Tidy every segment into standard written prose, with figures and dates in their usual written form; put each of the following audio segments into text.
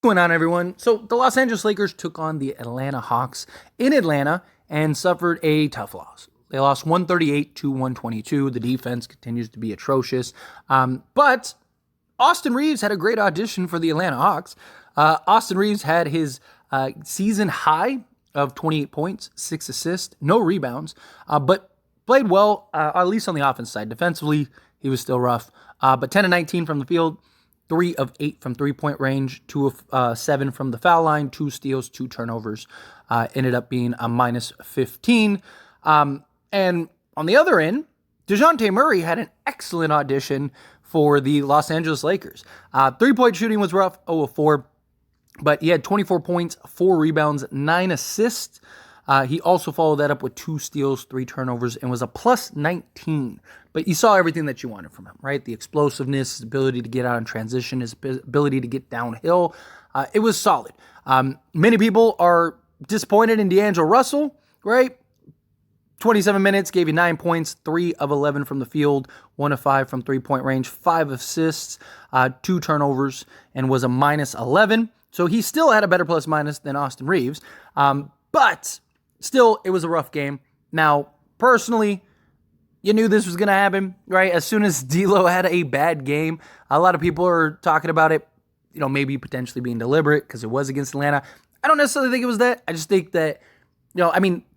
going on, everyone? So the Los Angeles Lakers took on the Atlanta Hawks in Atlanta and suffered a tough loss. They lost 138 to 122. The defense continues to be atrocious. But Austin Reeves had a great audition for the Atlanta Hawks. Austin Reeves had his season high of 28 points, 6 assists, no rebounds, but played well, at least on the offense side. Defensively, he was still rough. But 10 of 19 from the field, 3 of 8 from three-point range, 2 of 7 from the foul line, 2 steals, 2 turnovers. Ended up being a minus 15. And on the other end, Dejounte Murray had an excellent audition for the Los Angeles Lakers. Three-point shooting was rough, 0 of 4, but he had 24 points, 4 rebounds, 9 assists. He also followed that up with 2 steals, 3 turnovers, and was a plus 19. But you saw everything that you wanted from him, right? The explosiveness, his ability to get out in transition, his ability to get downhill. It was solid. Many people are disappointed in D'Angelo Russell, right? 27 minutes, gave you 9 points, 3 of 11 from the field, 1 of 5 from three-point range, 5 assists, 2 turnovers, and was a minus 11. So he still had a better plus-minus than Austin Reeves. But still, it was a rough game. Now, personally, you knew this was going to happen, right? As soon as D'Lo had a bad game, a lot of people are talking about it, maybe potentially being deliberate because it was against Atlanta. I don't necessarily think it was that. I just think that,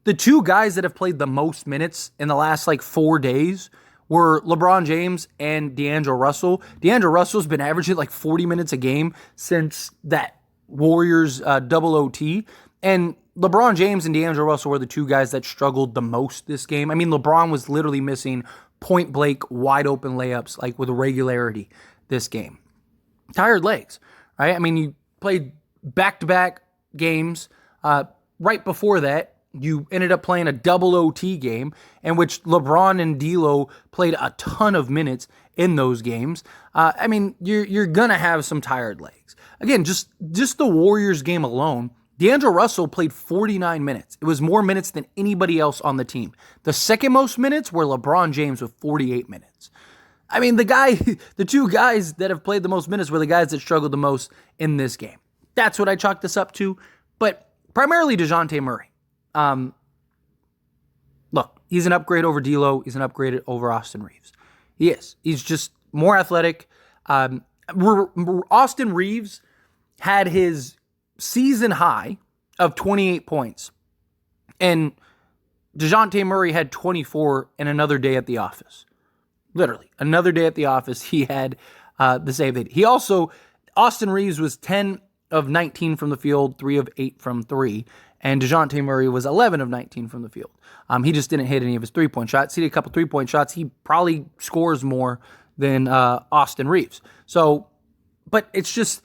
the two guys that have played the most minutes in the last 4 days were LeBron James and D'Angelo Russell. D'Angelo Russell's been averaging 40 minutes a game since that Warriors double OT. And LeBron James and D'Angelo Russell were the two guys that struggled the most this game. I mean, LeBron was literally missing point-blank, wide-open layups with regularity this game. Tired legs, right? I mean, you played back-to-back games. Right before that, you ended up playing a double OT game in which LeBron and D'Lo played a ton of minutes in those games. I mean, you're going to have some tired legs. Again, just the Warriors game alone, D'Angelo Russell played 49 minutes. It was more minutes than anybody else on the team. The second most minutes were LeBron James with 48 minutes. I mean, the two guys that have played the most minutes were the guys that struggled the most in this game. That's what I chalked this up to. But primarily Dejounte Murray. Look, he's an upgrade over D'Lo. He's an upgrade over Austin Reeves. He is. He's just more athletic. Austin Reeves had his season high of 28 points. And Dejounte Murray had 24 in another day at the office. Literally, another day at the office, he had the same thing. Austin Reeves was 10 of 19 from the field, 3 of 8 from 3. And Dejounte Murray was 11 of 19 from the field. He just didn't hit any of his three-point shots. He did a couple three-point shots. He probably scores more than Austin Reeves. So, but it's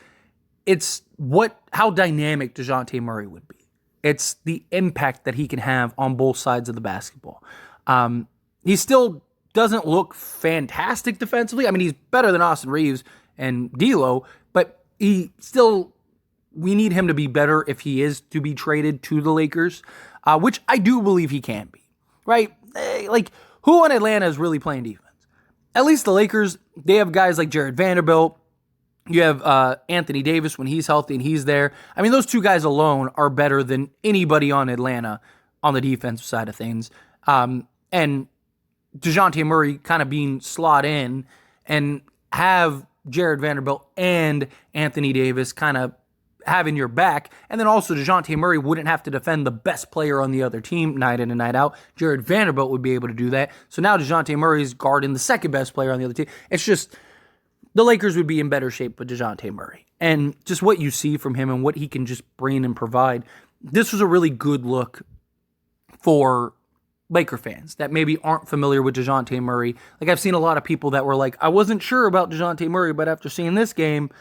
how dynamic Dejounte Murray would be. It's the impact that he can have on both sides of the basketball. He still doesn't look fantastic defensively. I mean, he's better than Austin Reeves and D'Lo, but we need him to be better if he is to be traded to the Lakers, which I do believe he can be, right? Who in Atlanta is really playing defense? At least the Lakers, they have guys like Jared Vanderbilt. You have Anthony Davis when he's healthy and he's there. I mean, those two guys alone are better than anybody on Atlanta on the defensive side of things. And Dejounte Murray kind of being slot in and have Jared Vanderbilt and Anthony Davis kind of having your back. And then also Dejounte Murray wouldn't have to defend the best player on the other team night in and night out. Jared Vanderbilt would be able to do that. So now Dejounte Murray's guarding the second best player on the other team. It's just the Lakers would be in better shape with Dejounte Murray. And just what you see from him and what he can just bring and provide, this was a really good look for Laker fans that maybe aren't familiar with Dejounte Murray. I've seen a lot of people that were like, I wasn't sure about Dejounte Murray, but after seeing this game,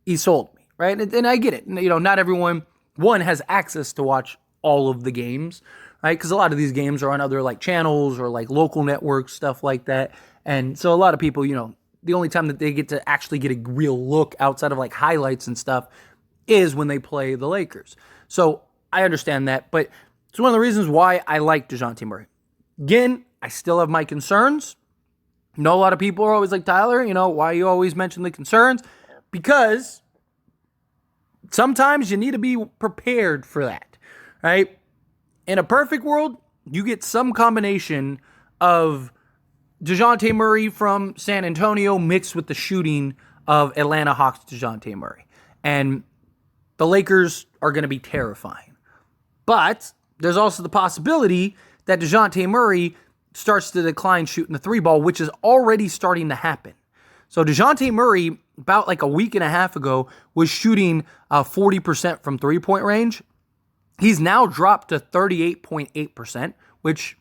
he sold me. Right? And I get it. Not everyone, has access to watch all of the games, right? Because a lot of these games are on other channels or local networks, stuff like that. And so a lot of people, the only time that they get to actually get a real look outside of highlights and stuff is when they play the Lakers. So I understand that, but it's one of the reasons why I like Dejounte Murray. Again, I still have my concerns. A lot of people are always like, Tyler, why you always mention the concerns? Because sometimes you need to be prepared for that, right? In a perfect world, you get some combination of Dejounte Murray from San Antonio mixed with the shooting of Atlanta Hawks Dejounte Murray. And the Lakers are going to be terrifying. But there's also the possibility that Dejounte Murray starts to decline shooting the three ball, which is already starting to happen. So Dejounte Murray, about like a week and a half ago, was shooting 40% from three-point range. He's now dropped to 38.8%, which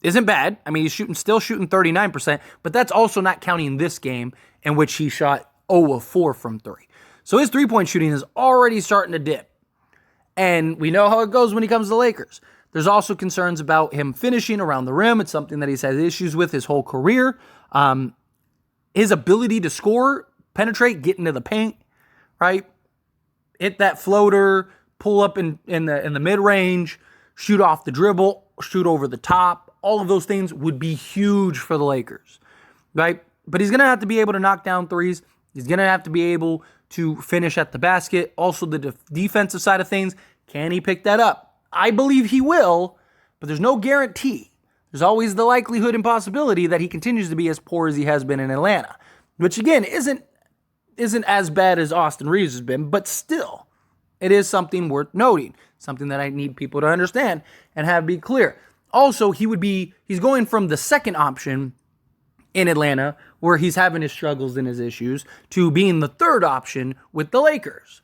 isn't bad. I mean, he's still shooting 39%, but that's also not counting this game in which he shot 0 of 4 from 3. So his three-point shooting is already starting to dip. And we know how it goes when he comes to the Lakers. There's also concerns about him finishing around the rim. It's something that he's had issues with his whole career. His ability to score, penetrate, get into the paint, right? Hit that floater, pull up in the mid-range, shoot off the dribble, shoot over the top. All of those things would be huge for the Lakers, right? But he's going to have to be able to knock down threes. He's going to have to be able to finish at the basket. Also, the defensive side of things, can he pick that up? I believe he will, but there's no guarantee. There's always the likelihood and possibility that he continues to be as poor as he has been in Atlanta, which again isn't as bad as Austin Reeves has been, but still, it is something worth noting, something that I need people to understand and have be clear. Also, he's going from the second option in Atlanta, where he's having his struggles and his issues, to being the third option with the Lakers.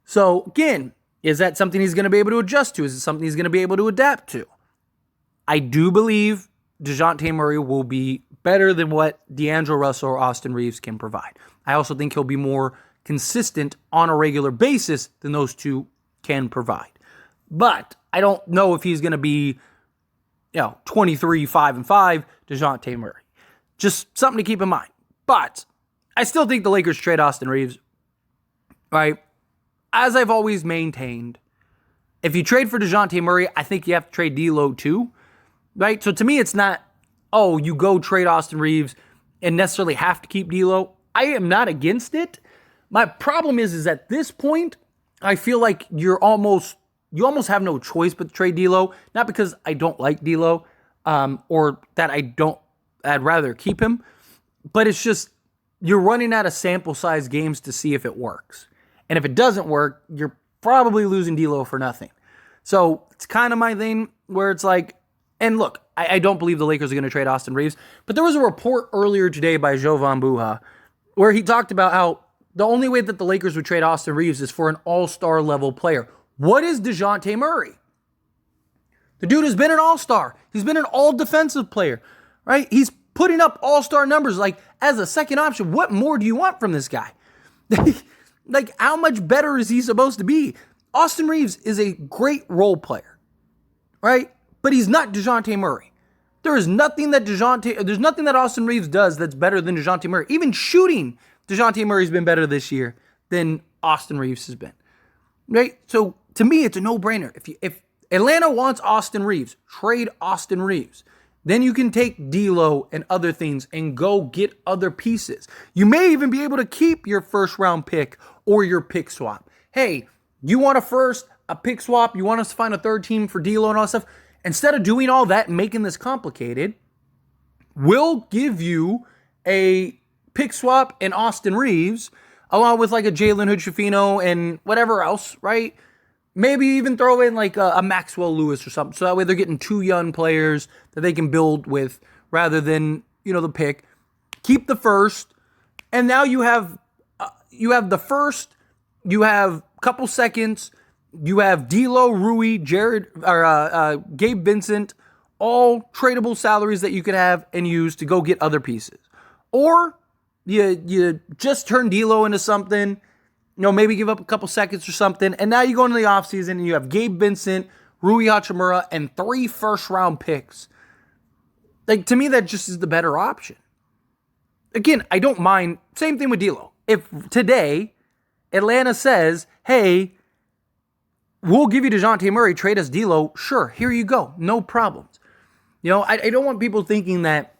So again, is that something he's going to be able to adjust to? Is it something he's going to be able to adapt to? I do believe Dejounte Murray will be better than what D'Angelo Russell or Austin Reeves can provide. I also think he'll be more consistent on a regular basis than those two can provide. But I don't know if he's going to be, 23, 5-5, Dejounte Murray. Just something to keep in mind. But I still think the Lakers trade Austin Reeves, right? As I've always maintained, if you trade for Dejounte Murray, I think you have to trade D'Lo too, right? So to me, it's not, you go trade Austin Reeves and necessarily have to keep D'Lo. I am not against it. My problem is at this point, I feel like you almost have no choice but to trade D'Lo. Not because I don't like D'Lo, or that I'd rather keep him, but it's just you're running out of sample size games to see if it works. And if it doesn't work, you're probably losing D'Lo for nothing. So it's kind of my thing where it's like, and look, I don't believe the Lakers are going to trade Austin Reeves, but there was a report earlier today by Jovan Buha where he talked about how the only way that the Lakers would trade Austin Reeves is for an all-star level player. What is Dejounte Murray? The dude has been an all-star. He's been an all-defensive player, right? He's putting up all-star numbers. Like, as a second option, what more do you want from this guy? Like, how much better is he supposed to be? Austin Reeves is a great role player, right? But he's not Dejounte Murray. There's nothing that Austin Reeves does that's better than Dejounte Murray. Even shooting, Dejounte Murray's been better this year than Austin Reeves has been, right? So, to me, it's a no-brainer. If Atlanta wants Austin Reeves, trade Austin Reeves. Then you can take D'Lo and other things and go get other pieces. You may even be able to keep your first-round pick or your pick swap. Hey, you want a pick swap? You want us to find a third team for D'Lo and all that stuff? Instead of doing all that and making this complicated, we'll give you a pick swap and Austin Reeves, along with like a Jalen Hood-Schifino and whatever else, right? Maybe even throw in like a Maxwell Lewis or something. So that way they're getting two young players that they can build with rather than, the pick. Keep the first. And now you have the first. You have a couple seconds. You have D'Lo, Rui, Gabe Vincent. All tradable salaries that you could have and use to go get other pieces. Or you just turn D'Lo into something. Maybe give up a couple seconds or something. And now you go into the offseason and you have Gabe Vincent, Rui Hachimura, and 3 first-round picks. Like, to me, that just is the better option. Again, I don't mind. Same thing with D'Lo. If today Atlanta says, hey, we'll give you Dejounte Murray, trade us D'Lo, sure, here you go. No problems. I don't want people thinking that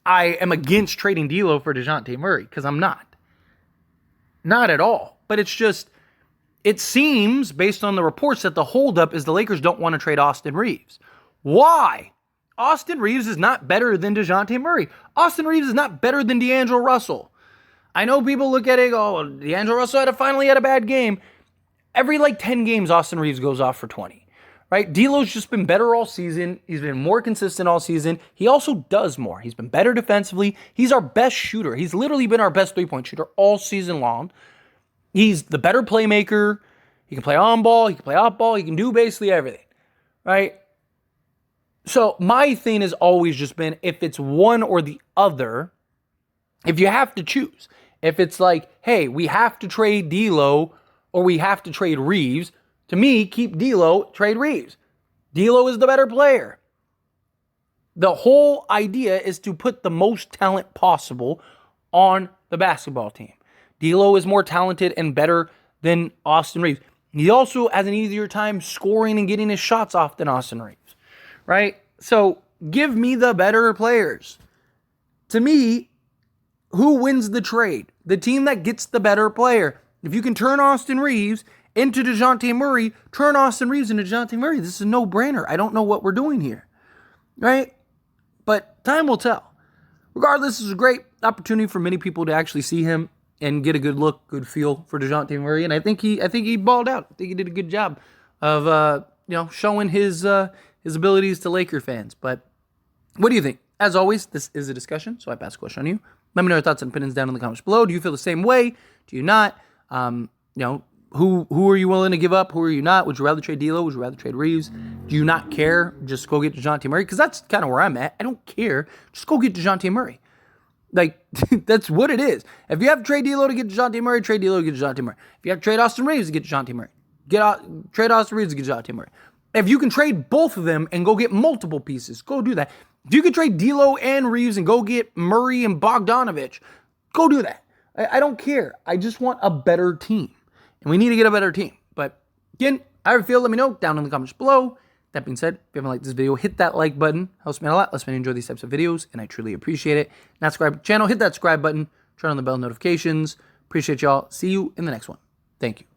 I am against trading D'Lo for Dejounte Murray, because I'm not. Not at all. But it's just, it seems, based on the reports, that the holdup is the Lakers don't want to trade Austin Reeves. Why? Austin Reeves is not better than Dejounte Murray. Austin Reeves is not better than D'Angelo Russell. I know people look at it and go, oh, D'Angelo Russell finally had a bad game. Every 10 games, Austin Reeves goes off for 20. Right? D'Lo's just been better all season. He's been more consistent all season. He also does more. He's been better defensively. He's our best shooter. He's literally been our best three-point shooter all season long. He's the better playmaker. He can play on ball. He can play off ball. He can do basically everything. Right? So my thing has always just been, if it's one or the other, if you have to choose, if it's like, hey, we have to trade D'Lo or we have to trade Reeves, to me, keep D'Lo, trade Reeves. D'Lo is the better player. The whole idea is to put the most talent possible on the basketball team. D'Lo is more talented and better than Austin Reeves. He also has an easier time scoring and getting his shots off than Austin Reeves, right? So give me the better players. To me, who wins the trade? The team that gets the better player. If you can turn Austin Reeves into Dejounte Murray, turn Austin Reeves into Dejounte Murray. This is a no-brainer. I don't know what we're doing here, right? But time will tell. Regardless, this is a great opportunity for many people to actually see him and get a good look, good feel for Dejounte Murray. And I think he balled out. I think he did a good job of showing his abilities to Laker fans. But what do you think? As always, this is a discussion, so I pass the question on you. Let me know your thoughts and opinions down in the comments below. Do you feel the same way? Do you not? Who are you willing to give up? Who are you not? Would you rather trade D'Lo? Would you rather trade Reeves? Do you not care? Just go get Dejounte Murray? Because that's kind of where I'm at. I don't care. Just go get Dejounte Murray. That's what it is. If you have to trade D'Lo to get Dejounte Murray, trade D'Lo to get Dejounte Murray. If you have to trade Austin Reeves to get Dejounte Murray, trade Austin Reeves to get Dejounte Murray. If you can trade both of them and go get multiple pieces, go do that. If you could trade D'Lo and Reeves and go get Murray and Bogdanovich, go do that. I don't care. I just want a better team. And we need to get a better team. But again, how you feel, let me know down in the comments below. That being said, if you haven't liked this video, hit that like button. Helps me out a lot. Lets me enjoy these types of videos, and I truly appreciate it. Not subscribe to the channel, hit that subscribe button. Turn on the bell notifications. Appreciate y'all. See you in the next one. Thank you.